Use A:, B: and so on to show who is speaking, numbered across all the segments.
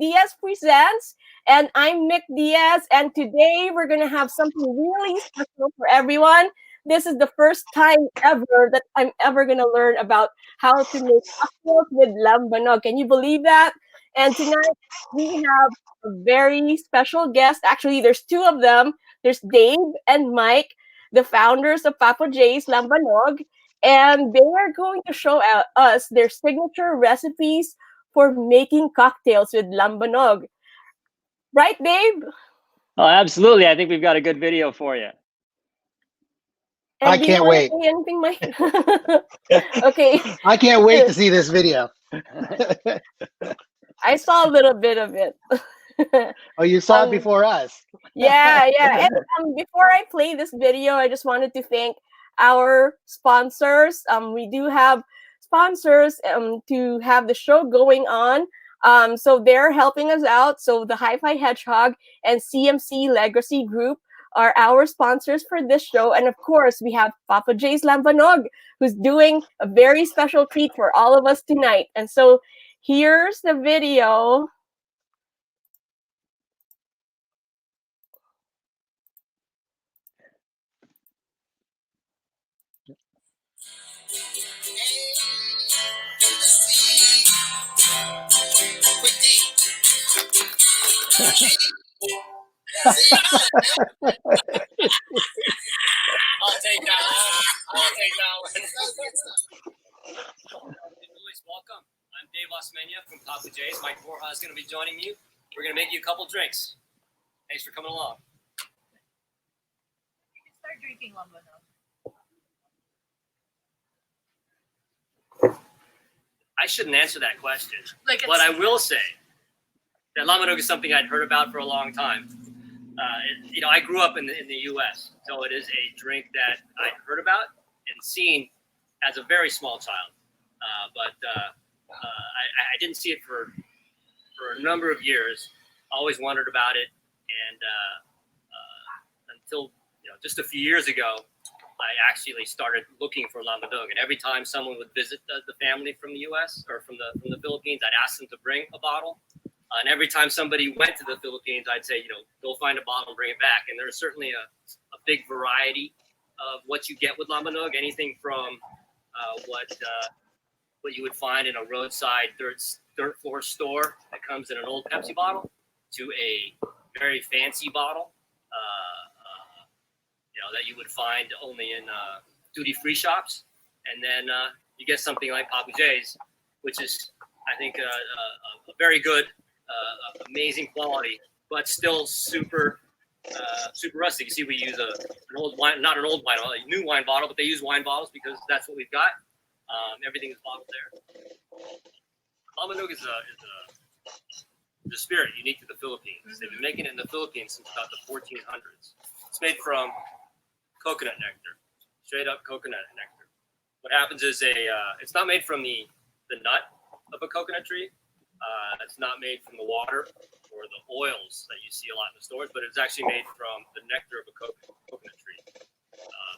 A: Diaz Presents, and I'm Nick Diaz, and today we're going to have something really special for everyone. This is the first time ever that I'm ever going to learn about how to make cocktails with lambanog. Can you believe that? And tonight we have a very special guest. Actually, there's two of them. There's Dave and Mike, the founders of Papo Js Lambanog, and they are going to show us their signature recipes for making cocktails with lambanog. Right, Dave?
B: Oh, absolutely. I think we've got a good video for you.
A: And
C: I can't wait.
A: Say anything, Mike? Okay.
C: I can't wait to see this video.
A: I saw a little bit of it.
C: Oh, you saw it before us.
A: Yeah. And before I play this video, I just wanted to thank our sponsors. We do have sponsors to have the show going on. So they're helping us out. So the Hi-Fi Hedgehog and CMC Legacy Group are our sponsors for this show. And of course, we have Papo Js Lambanog, who's doing a very special treat for all of us tonight. And so here's the video.
D: I'll take that one. Welcome. I'm Dave Osmena from Papo Js. Mike Borja is going to be joining you. We're going to make you a couple drinks. Thanks for coming along.
E: You can start drinking lambanog.
D: I shouldn't answer that question. But I will say that lambanog is something I'd heard about for a long time. I grew up in the U.S., so it is a drink that I'd heard about and seen as a very small child. I didn't see it for a number of years. Always wondered about it, and until just a few years ago, I actually started looking for lambanog. And every time someone would visit the family from the U.S. or from the Philippines, I'd ask them to bring a bottle. And every time somebody went to the Philippines, I'd say, go find a bottle and bring it back. And there's certainly a big variety of what you get with lambanog. Anything from what you would find in a roadside dirt floor store that comes in an old Pepsi bottle to a very fancy bottle, that you would find only in duty-free shops. And then you get something like Papo J's, which is, I think, a very good, amazing quality, but still super rustic. You see, we use an old wine, not an old wine, a new wine bottle, but they use wine bottles because that's what we've got. Everything is bottled there. Lambanog is a spirit unique to the Philippines. They've been making it in the Philippines since about the 1400s. It's made from coconut nectar, straight up coconut nectar. What happens is it's not made from the nut of a coconut tree. It's not made from the water or the oils that you see a lot in the stores, but it's actually made from the nectar of a coconut tree.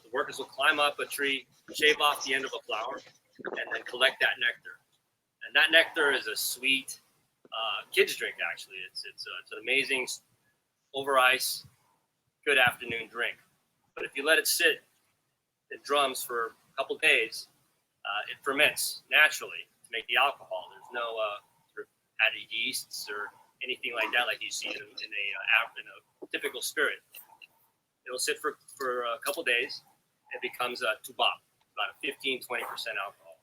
D: The workers will climb up a tree, shave off the end of a flower, and then collect that nectar. And that nectar is a sweet kids drink. Actually, it's an amazing over ice, good afternoon drink. But if you let it sit in drums for a couple days, it ferments naturally to make the alcohol. There's no added yeasts or anything like that, like you see in a typical spirit. It'll sit for a couple days. It becomes a tuba, about a 15-20% alcohol,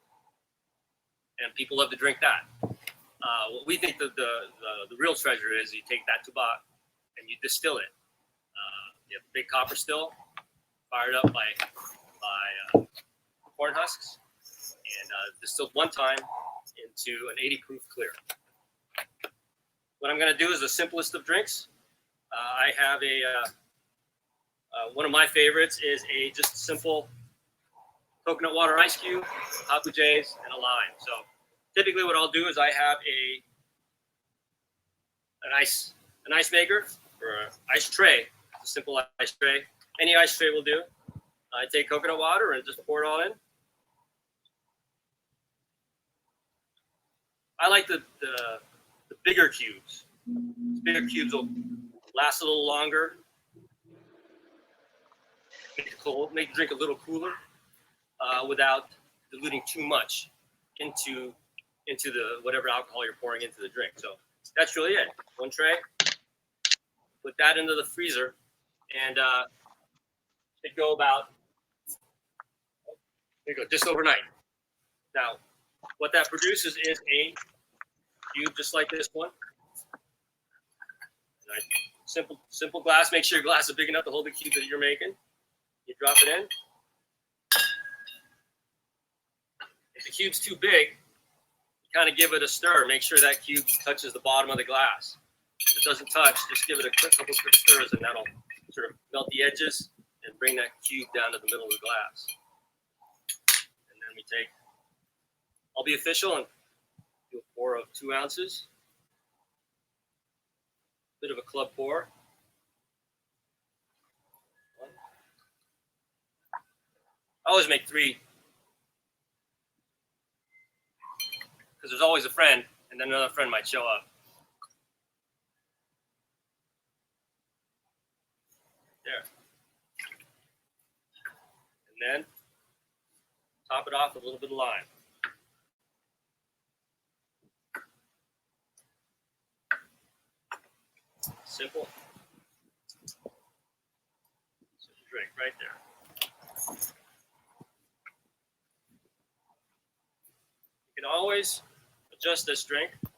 D: and people love to drink that. What we think the real treasure is, you take that tuba and you distill it. You have a big copper still, fired up by corn husks, and distilled one time into an 80 proof clear. What I'm going to do is the simplest of drinks. I have one of my favorites is a just simple coconut water ice cube, Papo J's, and a lime. So typically what I'll do is I have an ice maker or an ice tray, a simple ice tray. Any ice tray will do. I take coconut water and just pour it all in. I like the bigger cubes Bigger cubes will last a little longer, make it cold, make the drink a little cooler, without diluting too much into the whatever alcohol you're pouring into the drink. So that's really it. One tray, put that into the freezer, and it go about just overnight. Now, what that produces is a cube just like this one. Right. Simple glass. Make sure your glass is big enough to hold the cube that you're making. You drop it in. If the cube's too big, you kind of give it a stir. Make sure that cube touches the bottom of the glass. If it doesn't touch, just give it a couple quick stirs, and that'll sort of melt the edges and bring that cube down to the middle of the glass. And then we take, I'll be official and do a pour of 2 ounces. Bit of a club pour. I always make 3. Because there's always a friend, and then another friend might show up. There. And then top it off with a little bit of lime. Simple. Simple drink right there. You can always adjust this drink. If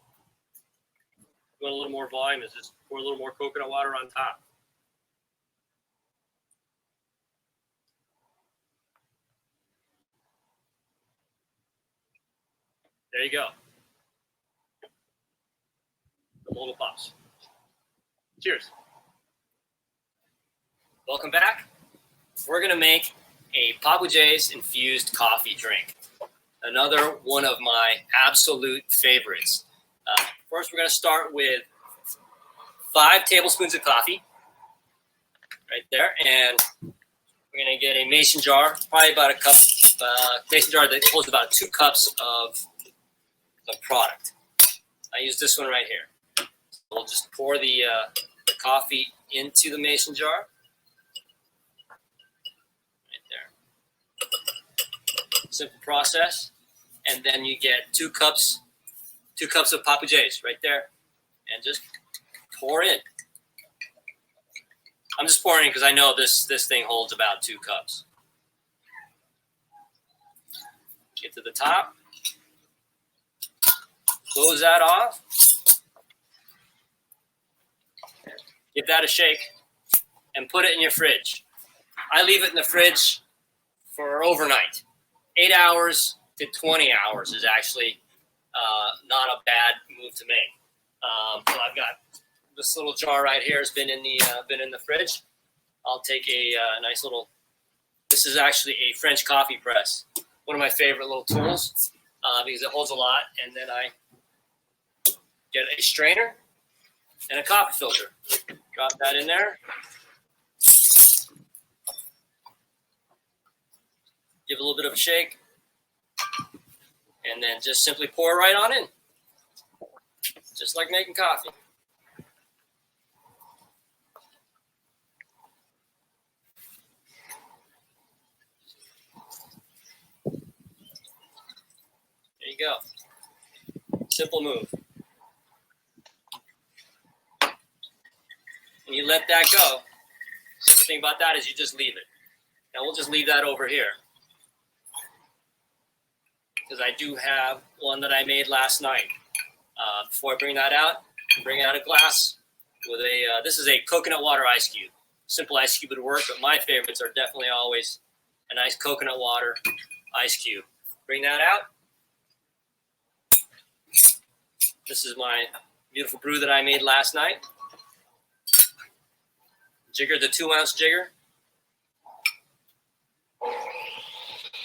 D: you want a little more volume, is just pour a little more coconut water on top. There you go. The little pops. Cheers. Welcome back. We're going to make a Papo J's infused coffee drink. Another one of my absolute favorites. First, we're going to start with 5 tablespoons of coffee. Right there. And we're going to get a mason jar, probably about a cup, mason jar that holds about 2 cups of product. I use this one right here. We'll just pour the coffee into the mason jar. Right there. Simple process. And then you get 2 cups of Papo J's right there. And just pour in. I'm just pouring because I know this thing holds about 2 cups. Get to the top. Close that off. Give that a shake and put it in your fridge. I leave it in the fridge for overnight. 8 hours to 20 hours is actually not a bad move to make. So I've got this little jar right here has been in the fridge. I'll take a nice little. This is actually a French coffee press. One of my favorite little tools because it holds a lot. And then I get a strainer and a coffee filter. Drop that in there. Give a little bit of a shake. And then just simply pour right on in. Just like making coffee. There you go. Simple move. And you let that go. The thing about that is you just leave it. Now we'll just leave that over here. Because I do have one that I made last night. Before I bring that out, bring out a glass with a, this is a coconut water ice cube. Simple ice cube would work, but my favorites are definitely always a nice coconut water ice cube. Bring that out. This is my beautiful brew that I made last night. Jigger, the 2-ounce jigger.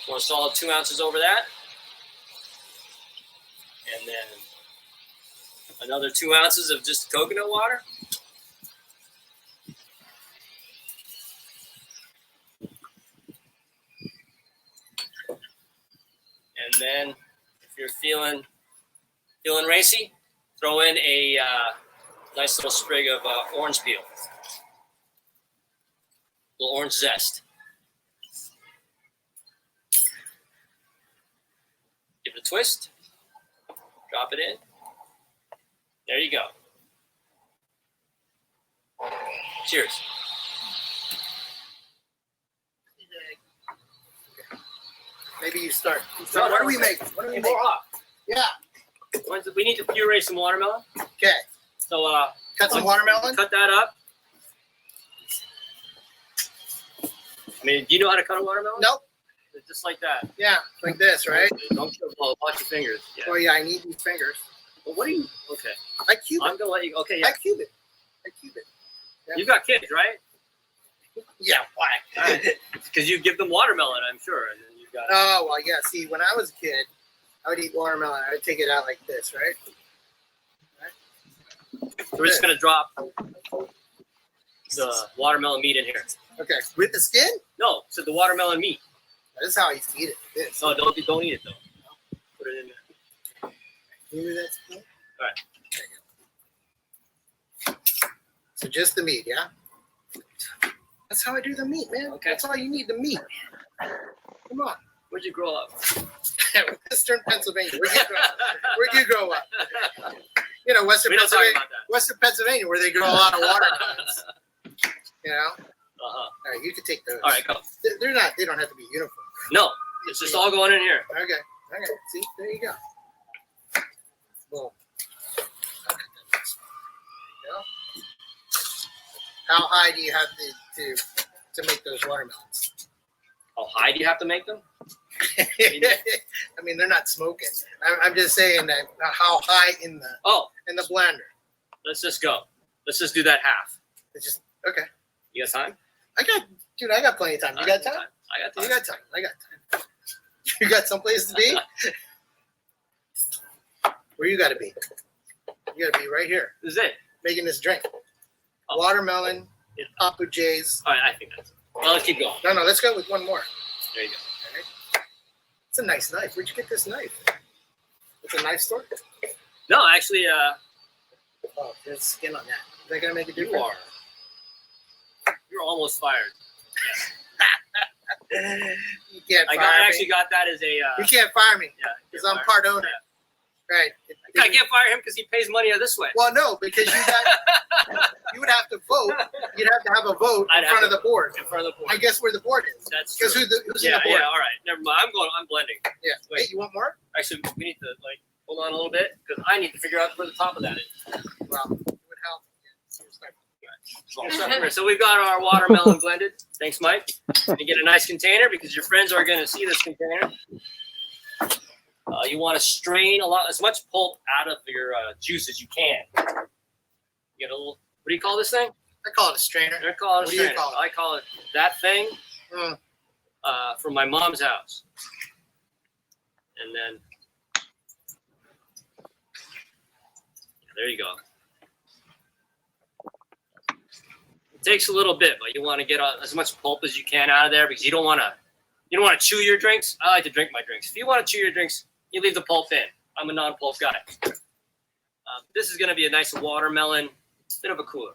D: Pour a solid 2 ounces over that. And then another 2 ounces of just coconut water. And then if you're feeling racy, throw in a Nice little sprig of orange peel. Little orange zest. Give it a twist. Drop it in. There you go. Cheers.
C: Maybe you start.
D: No,
C: What do we make? What do we
D: Hey,
C: make?
D: more hot.
C: Yeah.
D: We need to puree some watermelon.
C: Okay.
D: So
C: Cut some watermelon.
D: cut that up. I mean, do you know how to cut a watermelon?
C: Nope.
D: Just like that.
C: Yeah, like this, right?
D: Don't watch your fingers. Yeah.
C: Oh yeah, I need these fingers.
D: But what do you? Okay.
C: I cube
D: I'm
C: it.
D: gonna let you. Okay.
C: I
D: Yeah.
C: cube it. I cube it. Yeah.
D: You've got kids, right?
C: Yeah. Why?
D: Because you give them watermelon, I'm sure. And then you've got.
C: Oh well, yeah. See, when I was a kid, I would eat watermelon. I would take it out like this, right?
D: So we're just gonna drop the watermelon meat in here.
C: Okay. With the skin?
D: No, so the watermelon meat.
C: This is how I used to eat it. This.
D: No, don't eat it though. Put it in there.
C: Can you do that skin?
D: All right.
C: There you go. So just the meat, yeah? That's how I do the meat, man.
D: Okay.
C: That's all you need, the meat. Come on.
D: Where'd you grow up?
C: Western Pennsylvania. Where'd you grow up? You know, Western
D: We don't talk
C: Pennsylvania.
D: about that.
C: Western Pennsylvania, where they grow a lot of watermelons. You know?
D: Uh-huh.
C: All right, you can take those.
D: All right, go.
C: They're not. They don't have to be uniform.
D: No, it's just all going in here.
C: Okay. Okay. See, there you go. Boom. How high do you have to make those watermelons?
D: How high do you have to make them?
C: I mean, they're not smoking. I'm just saying that how high in the blender.
D: Let's just go. Let's just do that half.
C: It's just okay.
D: You got time?
C: I got plenty of time. You got time?
D: I got time.
C: You got time. I got time. You got someplace to be? Where you got to be? You got to be right here,
D: This is it.
C: making this drink.
D: Oh.
C: Watermelon,
D: Yeah.
C: Papo J's.
D: All right, I think that's it. Well, let's keep going.
C: No, let's go with one more.
D: There you go.
C: All right. It's a nice knife. Where'd you get this knife? It's a knife store?
D: No, actually,
C: Oh, there's skin on that. Is that going to make a
D: you're
C: difference?
D: almost fired.
C: You can't
D: I
C: fire
D: actually
C: me.
D: got that as a.
C: You can't fire me
D: Yeah,
C: because I'm part owner. Right.
D: I can't fire him because he pays money this way.
C: Well, no, because you would have to vote. You'd have to have a vote
D: I'd
C: in
D: have
C: front of
D: to-
C: the board.
D: In front of the board.
C: I guess where the board is.
D: That's true.
C: Because who's in
D: Yeah,
C: the board?
D: yeah. All right. Never mind. I'm blending.
C: Yeah.
D: Wait.
C: Hey, you want more?
D: Actually, we need to hold on a little bit because I need to figure out where the top of that is.
C: Well, it would help.
D: So we've got our watermelon blended. Thanks, Mike. You get a nice container because your friends are going to see this container. You want to strain as much pulp out of your juice as you can. You get a little. What do you call this thing?
C: I call it a strainer.
D: They're calling it a
C: What do you
D: strainer.
C: call it?
D: I call it that thing
C: Mm.
D: from my mom's house. And then there you go. It takes a little bit, but you want to get as much pulp as you can out of there because you don't want to chew your drinks. I like to drink my drinks. If you want to chew your drinks, you leave the pulp in. I'm a non-pulp guy. This is going to be a nice watermelon, bit of a cooler.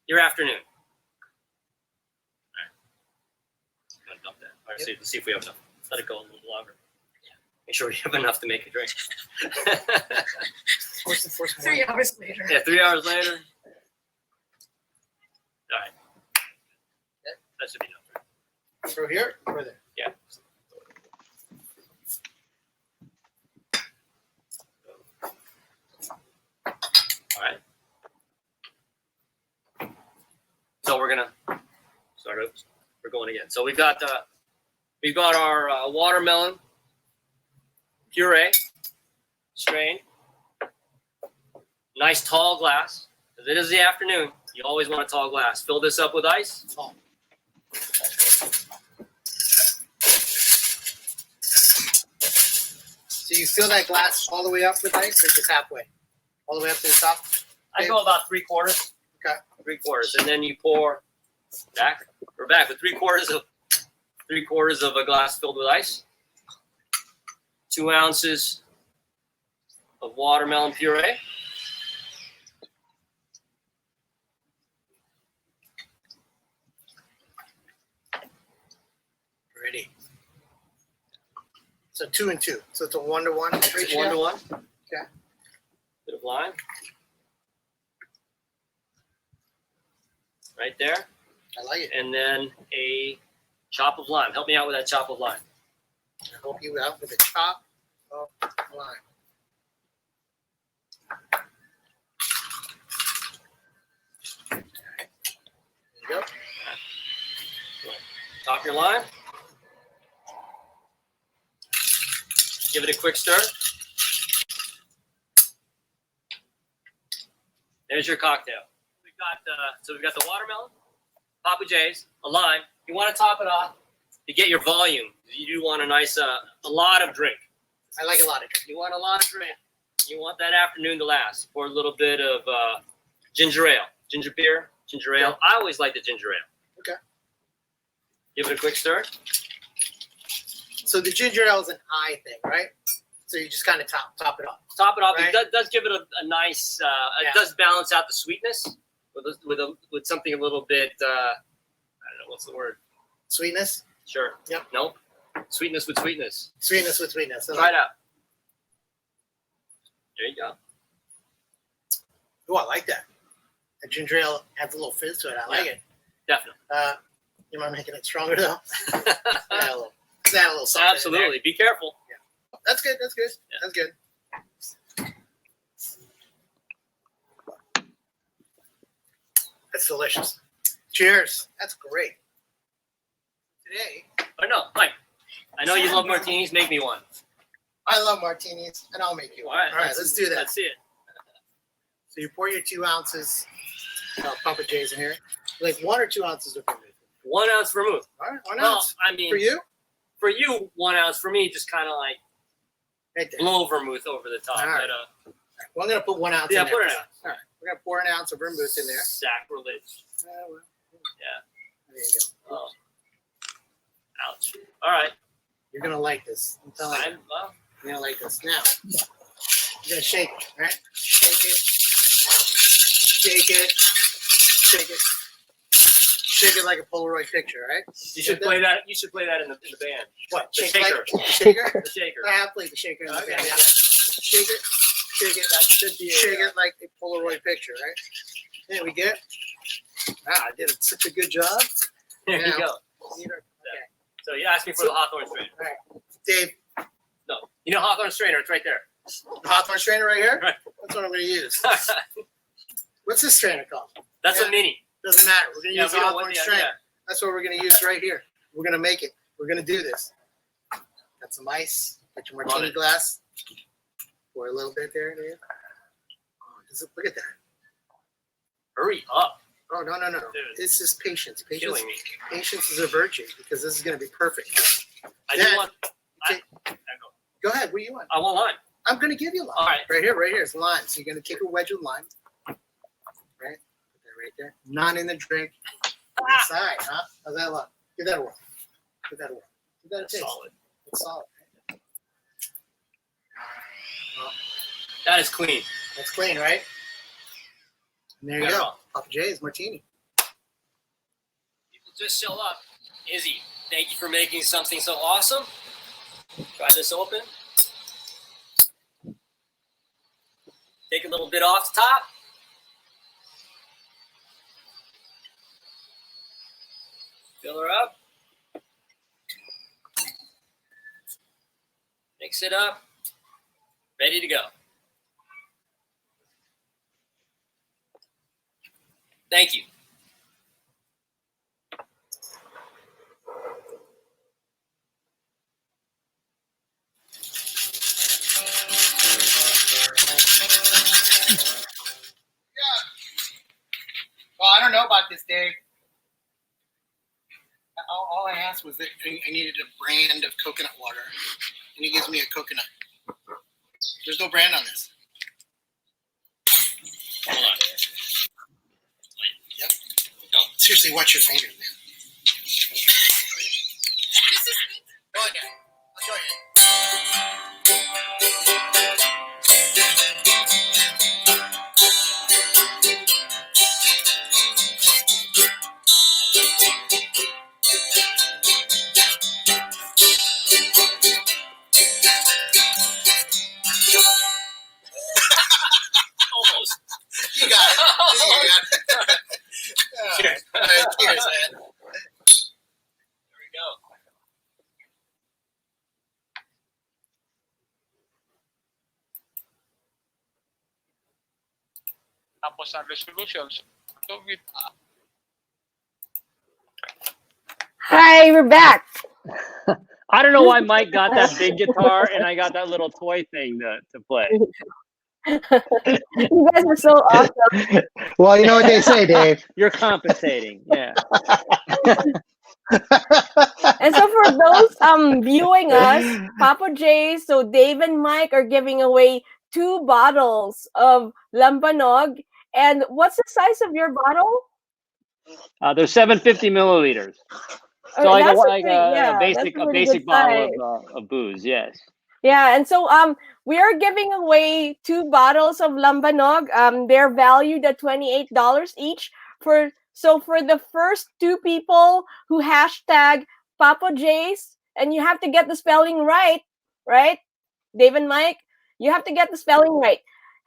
D: Your afternoon. All right. I'm going to dump that. All right, see if we have enough. Let it go a little longer. Make sure we have enough to make a drink.
C: Force more.
A: 3 hours later.
D: Yeah, 3 hours later. All right. That should be enough.
C: Through here or there?
D: Yeah. All right. So we're gonna start out. We're going again. So we've got our watermelon puree strained. Nice tall glass. Because it is the afternoon. You always want a tall glass. Fill this up with ice.
C: Tall. So you fill that glass all the way up with ice or just halfway? All the way up to the top?
D: I go about 3/4.
C: Okay.
D: 3/4, and then you pour back. We're back with 3/4 of a glass filled with ice. 2 ounces of watermelon puree.
C: So 2 and 2. So it's a 1-to-1 ratio.
D: 1-to-1.
C: Okay.
D: Bit of lime. Right there.
C: I like it.
D: And then a chop of lime. Help me out with that chop of lime.
C: I help you out with a chop of lime. All right. There you go.
D: Chop your lime. Give it a quick stir. There's your cocktail. We've got the watermelon, Papo Js, a lime. You want to top it off to get your volume. You do want a nice, a lot of drink.
C: I like a lot of drink.
D: You want a lot of drink. You want that afternoon to last. Pour a little bit of ginger ale, ginger beer, ginger ale.
C: Yeah.
D: I always like the ginger ale.
C: Okay.
D: Give it a quick stir.
C: So the ginger ale is an eye thing, right? So you just kind of top it off.
D: Top it off.
C: Right.
D: It does give it a nice.
C: Yeah.
D: It does balance out the sweetness with something a little bit. I don't know what's the word.
C: Sweetness?
D: Sure.
C: Yep.
D: Nope. Sweetness with sweetness.
C: Sweetness with sweetness.
D: Try it out. There you go.
C: Oh, I like that. The ginger ale adds a little fizz to it. I like it.
D: Definitely.
C: You mind making it stronger though? Add a little something.
D: Absolutely. Be careful.
C: That's good. That's good.
D: Yeah.
C: That's good. That's delicious. Cheers. That's great. Today,
D: But no, Mike. I know you love martinis. Make me one.
C: I love martinis, and I'll make you one. All right, let's do that.
D: Let's see it.
C: So you pour your 2 ounces of Papo Js in here. Like 1 or 2 ounces of vermouth.
D: 1 ounce vermouth.
C: All right, 1
D: Well,
C: ounce.
D: I mean,
C: For you?
D: 1 ounce. For me, just kind of like
C: Right there.
D: blow vermouth over the top.
C: All right. Well, I'm going to put 1 ounce
D: Yeah,
C: in there.
D: put it out.
C: All right. We're going to pour an ounce of vermouth in there.
D: Sacrilege.
C: Well,
D: Yeah.
C: there you go.
D: Oh. Ouch. All right.
C: You're going to like this. I'm telling you.
D: Well,
C: You're going to like this. Now, you're going to shake it, right? Shake it. Shake it. Shake it. Shake it like a Polaroid picture, right?
D: you should play that. You should play that in the band.
C: What?
D: The
C: Shake
D: shaker.
C: Like, the shaker?
D: The shaker.
C: I have played the shaker in the
D: Okay.
C: band. Yeah. Shake it. Shake it.
D: That should be.
C: Shake it like a Polaroid picture, right? There we go. Wow, I did such a good job.
D: There you
C: Now,
D: go.
C: Okay.
D: So you asked me for the Hawthorne strainer.
C: All right. Dave,
D: No, you know Hawthorne strainer. It's right there.
C: the Hawthorne strainer right here?
D: Right.
C: That's what I'm going to use. What's this strainer called?
D: That's
C: Yeah.
D: a mini.
C: Doesn't matter. We're going to use the
D: we don't
C: Hawthorne
D: want-
C: strainer.
D: yeah.
C: That's what we're going to use right here. We're going to make it. We're going to do this. Got some ice. Got your martini
D: it.
C: glass. Pour a little bit there, Dave. Oh, look at that.
D: Hurry up.
C: Oh, no.
D: Dude.
C: This is patience. Patience.
D: Killing me.
C: Patience is a virtue because this is going to be perfect.
D: I
C: Dad,
D: do want.
C: okay. Go ahead. What do you want?
D: I want lime.
C: I'm going to give you lime.
D: All right.
C: Right here. It's lime. So you're going to take a wedge of lime. Right? Put that right there. Not in the drink. On the side, huh? How's that look? Give that a whirl. Give that a whirl. Give that a taste.
D: Solid.
C: It's solid.
D: That is clean.
C: That's clean, right? And there you
D: Yeah.
C: go. Papo J's martini.
D: People just show up. Izzy, thank you for making something so awesome. Try this open. Take a little bit off the top. Fill her up. Mix it up. Ready to go. Thank you.
C: Well, I don't know about this, Dave. All I asked was that I needed a brand of coconut water, and he gives me a coconut. There's no brand on this.
D: Hold on.
C: Yep. No, seriously, watch your fingers, man. Go ahead, Dad. I'll show you.
E: and resolutions. So with
A: Hi, we're back.
B: I don't know why Mike got that big guitar and I got that little toy thing to play.
A: You guys are so awesome.
C: Well, you know what they say, Dave.
B: You're compensating. Yeah.
A: And so for those viewing us, Papo J, so Dave and Mike are giving away 2 bottles of Lambanog. And what's the size of your bottle?
B: They're 750 milliliters. So like
A: That's
B: a
A: that's
B: basic
A: a pretty good
B: bottle
A: size.
B: of booze. Yes.
A: Yeah, and so we are giving away 2 bottles of Lambanog. They're valued at $28 each. For the first 2 people who hashtag Papo Js, and you have to get the spelling right, right? Dave and Mike, you have to get the spelling right.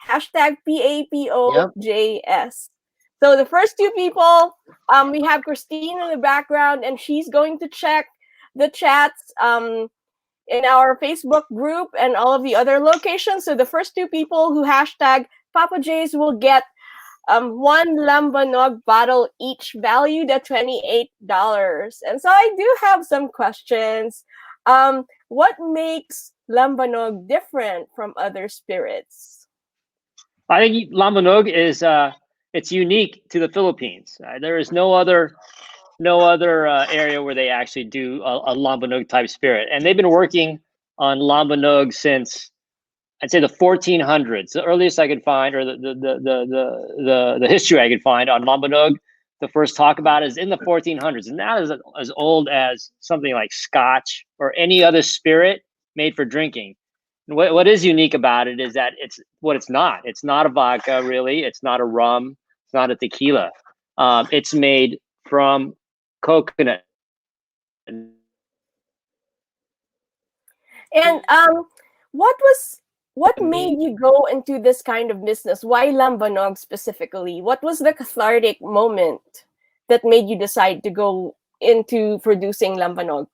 A: Hashtag PAPOJS. So the first 2 people, we have Christine in the background, and she's going to check the chats in our Facebook group and all of the other locations. So the first 2 people who hashtag Papo Js will get 1 Lambanog bottle each, valued at $28. And so I do have some questions. What makes Lambanog different from other spirits?
B: I think Lambanog is it's unique to the Philippines. There is no other area where they actually do a Lambanog type spirit, and they've been working on Lambanog since I'd say the 1400s. The earliest I could find, or the history I could find on Lambanog, the first talk about it is in the 1400s, and that is as old as something like Scotch or any other spirit made for drinking. And what is unique about it is that it's what it's not. It's not a vodka, really. It's not a rum. It's not a tequila. It's made from coconut.
A: And what made you go into this kind of business? Why Lambanog specifically? What was the cathartic moment that made you decide to go into producing Lambanog?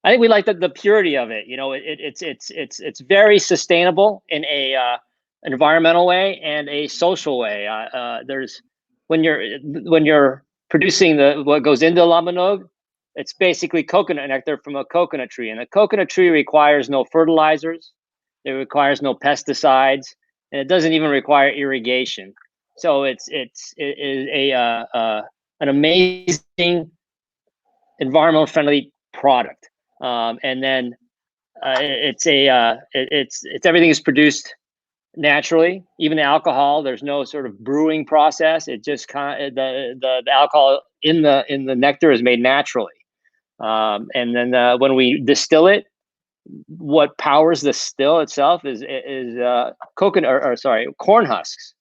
B: I think we like the purity of it. You know, it's very sustainable in a environmental way and a social way. There's when you're producing what goes into Lambanog, it's basically coconut nectar from a coconut tree, and a coconut tree requires no fertilizers, it requires no pesticides, and it doesn't even require irrigation. So it is an amazing environmental friendly product. And then it's everything is produced naturally. Even the alcohol, there's no sort of brewing process. It just the alcohol in the nectar is made naturally. And then when we distill it, what powers the still itself is coconut or corn husks.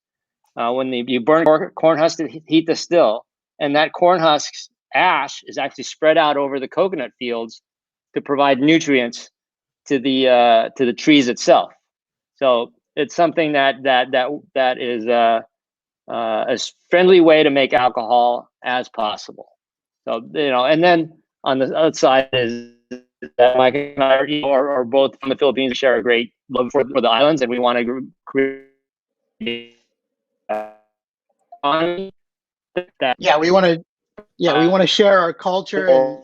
B: When you burn corn husks to heat the still, and that corn husks ash is actually spread out over the coconut fields to provide nutrients to the trees itself. So it's something that is a friendly way to make alcohol as possible. So and then on the other side is that Mike and I are both from the Philippines. We share a great love for the islands, and we want to create that.
C: Yeah, we want to share our culture.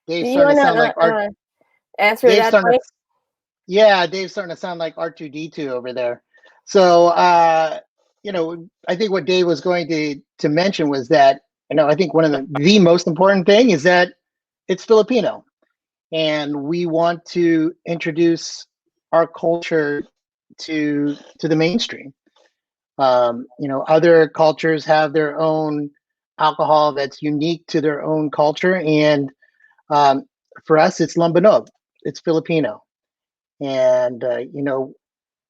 C: Dave's starting to sound like
A: answer that, Mike?
C: Yeah, Dave's starting to sound like R2D2 over there. So I think what Dave was going to mention was that I think one of the most important thing is that it's Filipino, and we want to introduce our culture to the mainstream. Other cultures have their own alcohol that's unique to their own culture, and for us, it's Lambanog. It's Filipino, and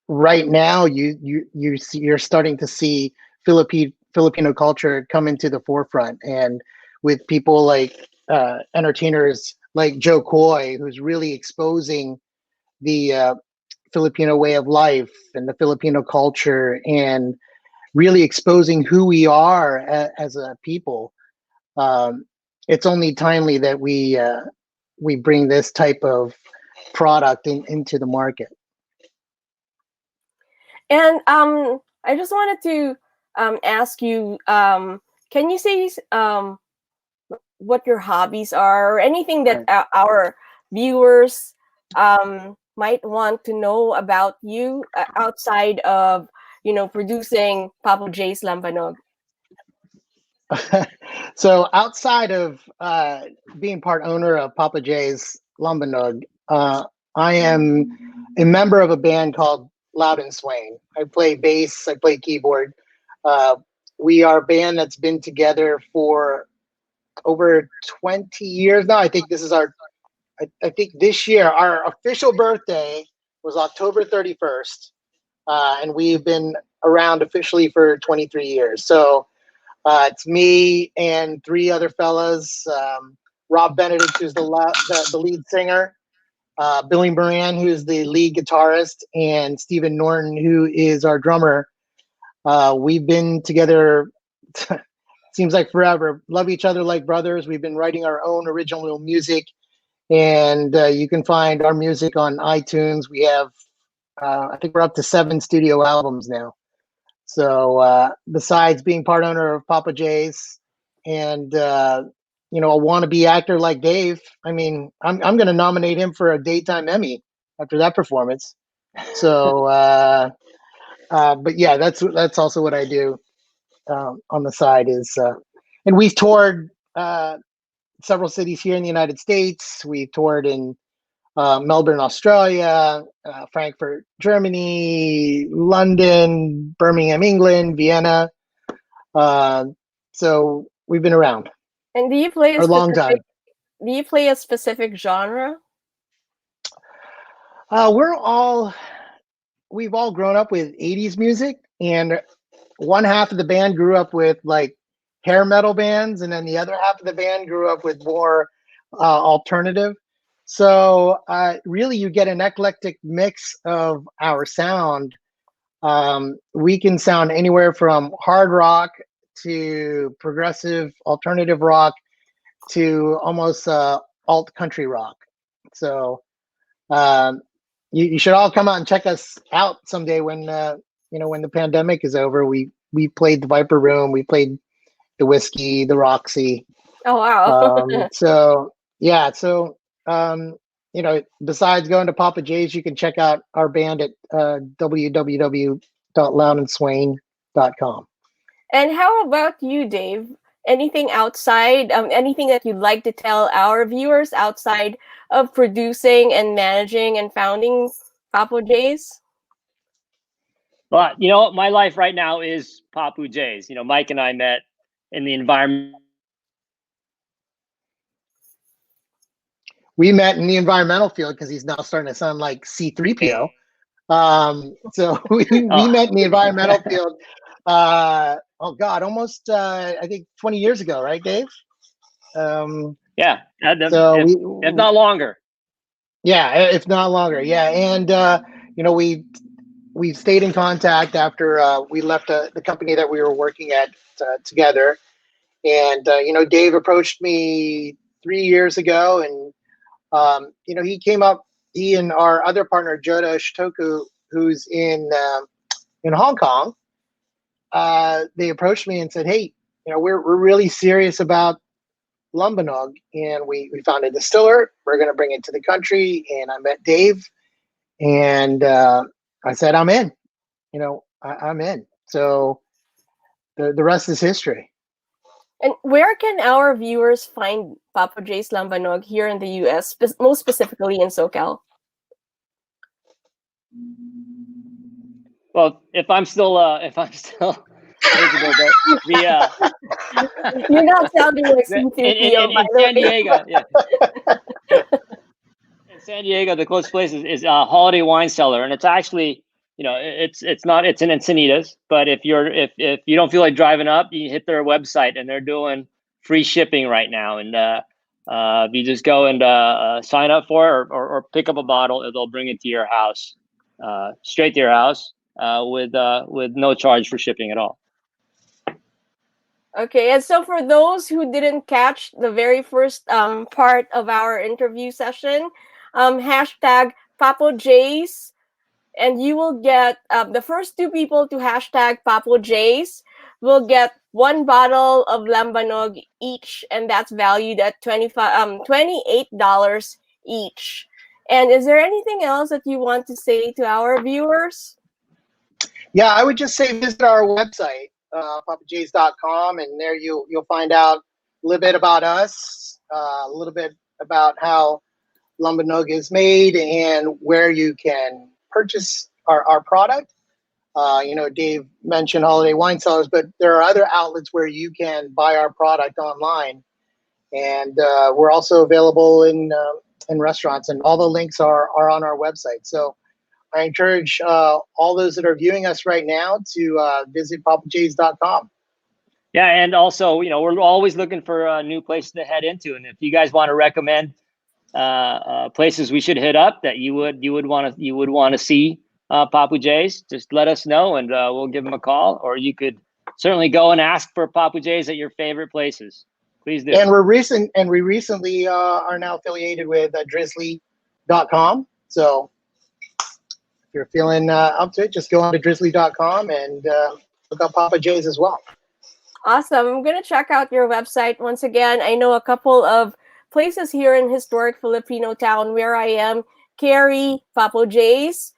C: right now you're starting to see Filipino culture come into the forefront, and with people like entertainers like Joe Coy, who's really exposing the Filipino way of life and the Filipino culture, and really exposing who we are as a people. It's only timely that we bring this type of product into the market.
A: And I just wanted to ask you, can you say what your hobbies are, or anything that our viewers might want to know about you outside of, producing Papo Js Lambanog?
C: So outside of being part owner of Papo Js Lambanog, I am a member of a band called Loud and Swain. I play bass, I play keyboard. We are a band that's been together for over 20 years now. I think this is I think this year, our official birthday was October 31st. And we've been around officially for 23 years. So it's me and three other fellas. Rob Benedict, who's the lead singer. Billy Moran, who's the lead guitarist. And Stephen Norton, who is our drummer. We've been together, seems like forever. Love each other like brothers. We've been writing our own original music. And you can find our music on iTunes. We have, I think we're up to 7 studio albums now. So besides being part owner of Papo J's and, a wannabe actor like Dave, I mean, I'm going to nominate him for a daytime Emmy after that performance. So, but yeah, that's also what I do on the side is, and we've toured several cities here in the United States. We've toured in Melbourne, Australia, Frankfurt, Germany, London, Birmingham, England, Vienna. So we've been around.
A: And do you play
C: a long time.
A: Do you play a specific genre?
C: We've all grown up with 80s music, and one half of the band grew up with like hair metal bands, and then the other half of the band grew up with more alternative. So really, you get an eclectic mix of our sound. We can sound anywhere from hard rock to progressive alternative rock to almost alt country rock. So you should all come out and check us out someday when when the pandemic is over. We played the Viper Room, we played the Whiskey, the Roxy.
A: Oh wow!
C: So yeah, so besides going to Papo J's, you can check out our band at www.loundandswain.com.
A: And how about you, Dave? Anything outside, anything that you'd like to tell our viewers outside of producing and managing and founding Papo J's?
B: Well, my life right now is Papo J's. Mike and I met in the environment.
C: We met in the environmental field because he's now starting to sound like C-3PO. So we met in the environmental field. Almost I think 20 years ago, right, Dave?
B: Yeah,
C: so
B: if not longer.
C: Yeah, if not longer. Yeah, and we stayed in contact after we left the company that we were working at together. And Dave approached me 3 years ago, and he came up. He and our other partner Joda Shitoku, who's in Hong Kong, they approached me and said, "Hey, we're really serious about Lambanog, and we found a distiller. We're going to bring it to the country." And I met Dave, and I said, "I'm in." I'm in. So the rest is history.
A: And where can our viewers find Papo Js Lambanog here in the U.S., most specifically in SoCal?
B: Well, if I'm still visible,
A: You're not sounding like C-3PO,
B: in San Diego. Yeah. In San Diego, the closest place is Holiday Wine Cellar, and it's actually it's an Encinitas. But if you don't feel like driving up, you hit their website, and they're doing free shipping right now. And if you just go and sign up for it or pick up a bottle, they'll bring it to your house, straight to your house, with no charge for shipping at all.
A: Okay, and so for those who didn't catch the very first part of our interview session, hashtag Papo Js, and you will get the first 2 people to hashtag Papo Js will get 1 bottle of Lambanog each, and that's valued at $28 each. And is there anything else that you want to say to our viewers?
C: Yeah, I would just say visit our website, papajs.com, and there you'll find out a little bit about us, a little bit about how Lambanog is made, and where you can purchase our product. Dave mentioned Holiday Wine Cellars, but there are other outlets where you can buy our product online, and we're also available in restaurants, and all the links are on our website. So I encourage all those that are viewing us right now to visit papajs.com.
B: Yeah, and also, we're always looking for new places to head into, and if you guys want to recommend places we should hit up that you would want to see Papo Js, just let us know, and we'll give them a call. Or you could certainly go and ask for Papo Js at your favorite places. Please do.
C: And we recently are now affiliated with drizzly.com. So if you're feeling up to it, just go on to drizzly.com and look up Papo Js as well.
A: Awesome. I'm going to check out your website once again. I know a couple of places here in historic Filipino town where I am carry Papo Js.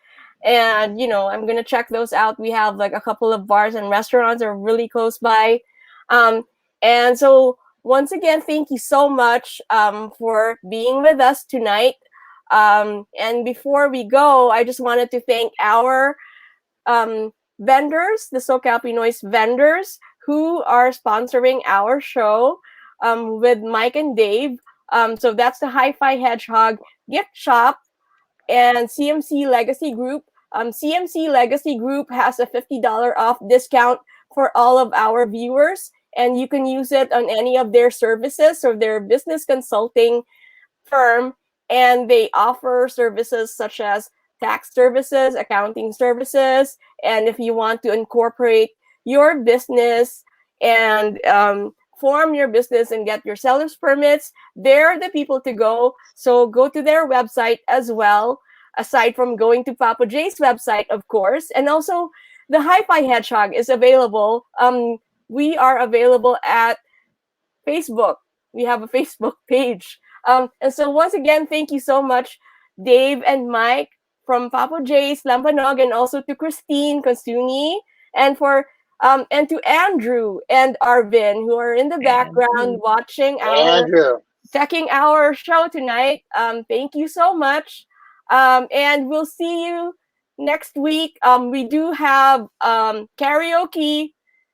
A: And, I'm going to check those out. We have like a couple of bars and restaurants that are really close by. And so once again, thank you so much for being with us tonight. And before we go, I just wanted to thank our vendors, the SoCal Pinoy's vendors, who are sponsoring our show with Mike and Dave. So that's the Hi-Fi Hedgehog Gift Shop and CMC Legacy Group. CMC Legacy Group has a $50 off discount for all of our viewers, and you can use it on any of their services or their business consulting firm. And they offer services such as tax services, accounting services, and if you want to incorporate your business and form your business and get your seller's permits, they're the people to go. So go to their website as well, aside from going to Papo J's website, of course. And also the Hi-Fi Hedgehog is available. We are available at Facebook. We have a Facebook page. And so once again, thank you so much, Dave and Mike from Papo Js Lambanog, and also to Christine Constuni, and and to Andrew and Arvin, who are in the background watching checking our show tonight. Thank you so much. And we'll see you next week. We do have karaoke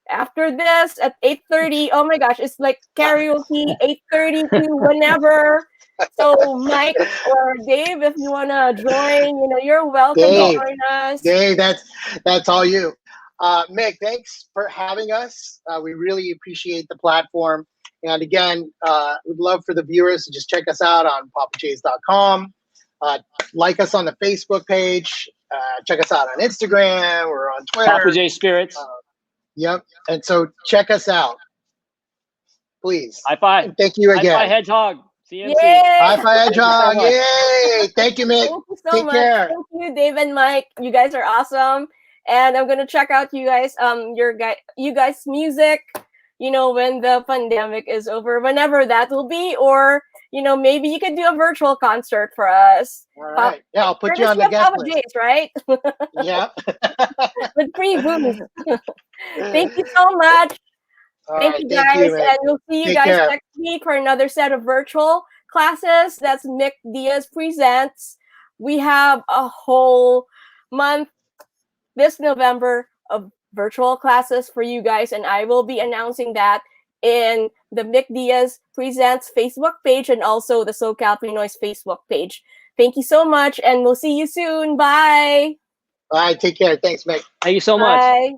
A: after this at 8:30. Oh my gosh, it's like karaoke 8:30 to whenever. So Mike or Dave, if you wanna join, you're welcome to join us.
C: Dave, that's all you. Mick, thanks for having us. We really appreciate the platform. And again, we'd love for the viewers to just check us out on papajs.com. Like us on the Facebook page. Check us out on Instagram. We're on Twitter.
B: Papo J Spirits.
C: Yep. And so check us out, please.
B: High five.
C: Thank you again.
B: High five Hedgehog. CMC.
C: High five Hedgehog. Yay. Thank you, Mick.
A: Thank you so
C: Take
A: much.
C: care.
A: Thank you, Dave and Mike. You guys are awesome. And I'm gonna check out you guys you guys' music, when the pandemic is over, whenever that will be, or maybe you could do a virtual concert for us.
C: All right. Yeah, I'll put you on the guest list.
A: Days, right?
C: Yeah.
A: With free booze. Thank you so much. Thank you guys, and we'll see you guys next week for another set of virtual classes. That's Mick Diaz Presents. We have a whole month this November of virtual classes for you guys, and I will be announcing that in the Mick Diaz Presents Facebook page and also the SoCal Pinoy's Facebook page. Thank you so much, and we'll see you soon. Bye.
C: Bye. Take care. Thanks, Mick.
B: Thank you so much.
A: Bye.